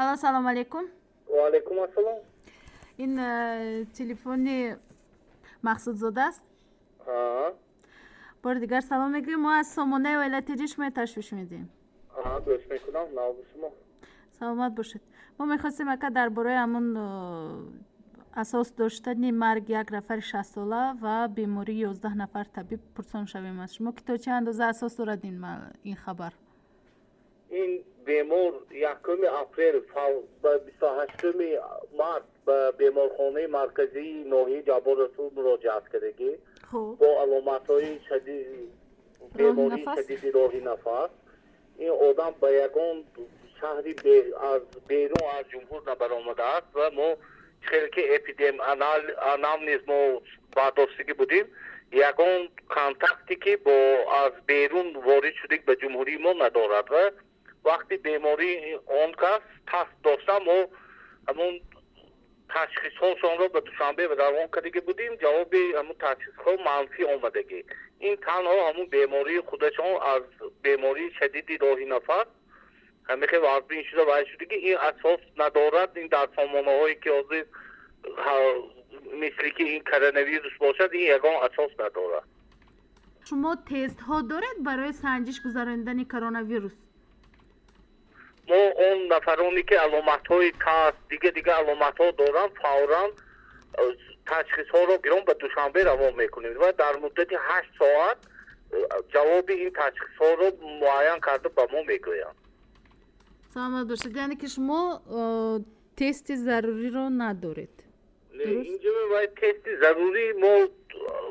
Алло, салом алейкум. Ва алейкум ассалом. ин телефони Мақсудзода аст. бори дигар салом мегӯем. мо аз сомонаи оилати ҷишм ташвиш медиҳем. дуруст мекунам. Навбат шумо. саломат бошед. мо мехостем ака дар бораи ҳамун асос доштани марги як нафари 60 сола ва бемории 11 нафар табиб пурсон шавем аз шумо ки то чӣ андоза асос дорад ин хабар? این بیمار 1 اپریل به 28 مارس به بیمارخانه مرکزی ناحیه جبار رسول مراجعت کردگی با علامت‌های شدید بیماری شدید راهی نفس. این آدم به یگان شهری از بیرون از جمهور نبرآمده است و ما خیلی اپیدمی انامنیز ما برداشتگی بودیم. یگان کانتاکتی که با از بیرون وارد شده به جمهوری ما ندارد و وقتی بیماری آن کس تست داشتم ما همون تشخیص هاشون را به دوشنبه و درمان کردگی بودیم. جواب همون تشخیص ها منفی آمدگی. این تنها همون بیماری خودشون از بیماری شدید راهی نفس همه که وارد شده باید شدگی این اساس ندارد. این در سامانه هایی که از مثلی که این کوروناویروس باشد این یگان اساس ندارد. شما تست ها دارید برای سنجش گذراندن کوروناویروس؟ ما اون نفرانی که علامت های تست دیگه علامت ها دارن فوراً تشخیص ها رو گیرون به دوشنبه روان میکنیم و در مدت 8 ساعت جواب این تشخیص ها رو معین کرده به ما میگویند. سلامت باشید. یعنی که شما تست ضروری رو ندارید؟ اینجا باید تست ضروری ما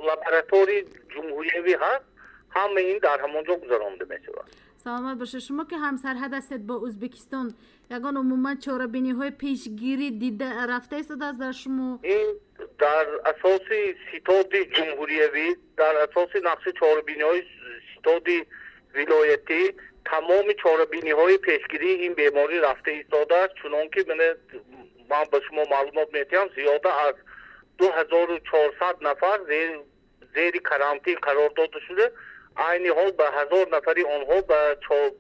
لابراتوری جمهوری هست همه این در همونجا گذرانده میشود. سلامت باشه. شما که همسرحد هستید با ازبکستان یگان عموما چاره‌بینی های پیشگیری دیده رفته است از در شما؟ این در اساس ستاد جمهوریوی در اساس نقش چاره‌بینی های ستاد ولایتی تمام چاره‌بینی های پیشگیری این بیماری رفته ایستاده است. چنانکه من به شما معلومات میدم زیاده از 2400 نفر زیر کرانتین قرار داده شده. عین حال به 1000 نفری آنها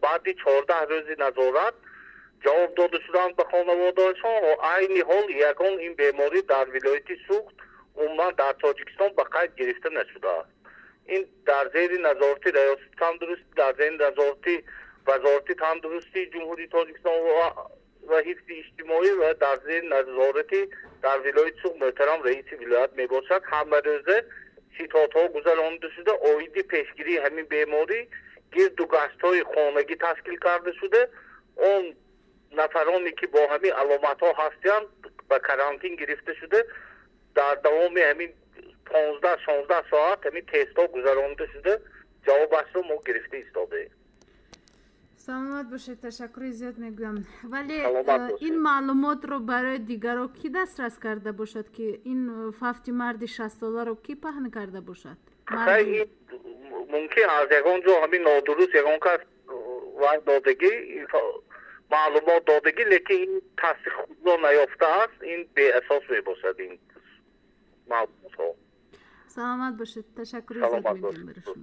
بعد 14 روز نظارت جواب داده شدند به خانواده‌شان و عین حال یگان این بیماری در ولایت سوغد عموما در تاجیکستان به قید گرفته نشده است. این در زیر نظارت ریاست تندرستی در زیر نظارت وزارت تندرستی جمهوری تاجیکستان و حفظ اجتماعی و در زیر نظارت در ولایت سوغد محترم رئیس ولایت می باشد. همه روزه سیتات ها گذرانده شده. اویدی پیشگیری همین بیماری گرد و گشت های خانگی تشکیل کرده شده. اون نفرانی که با همین علامت ها هستند به کرانتین گرفته شده. در دوام همین 15-16 ساعت همین تست ها گذرانده شده. جوابش رو ما گرفته ایستاده. سلامت باشید. تشکر زیاد میگویم. ولی این معلومات رو برای دیگران کی دسترس کرده باشد که این ففت مرد 60 ساله رو کی پهن کرده باشد؟ خیلی ممکن از یکان جا همین نادرست یکان کس وقت دادگی معلومات دادگی لیکن این تصدیق خود نیافته است. این بеасос می باشد این معلومات ها. سلامت باشید. تشکر زیاد میگویم برای شما.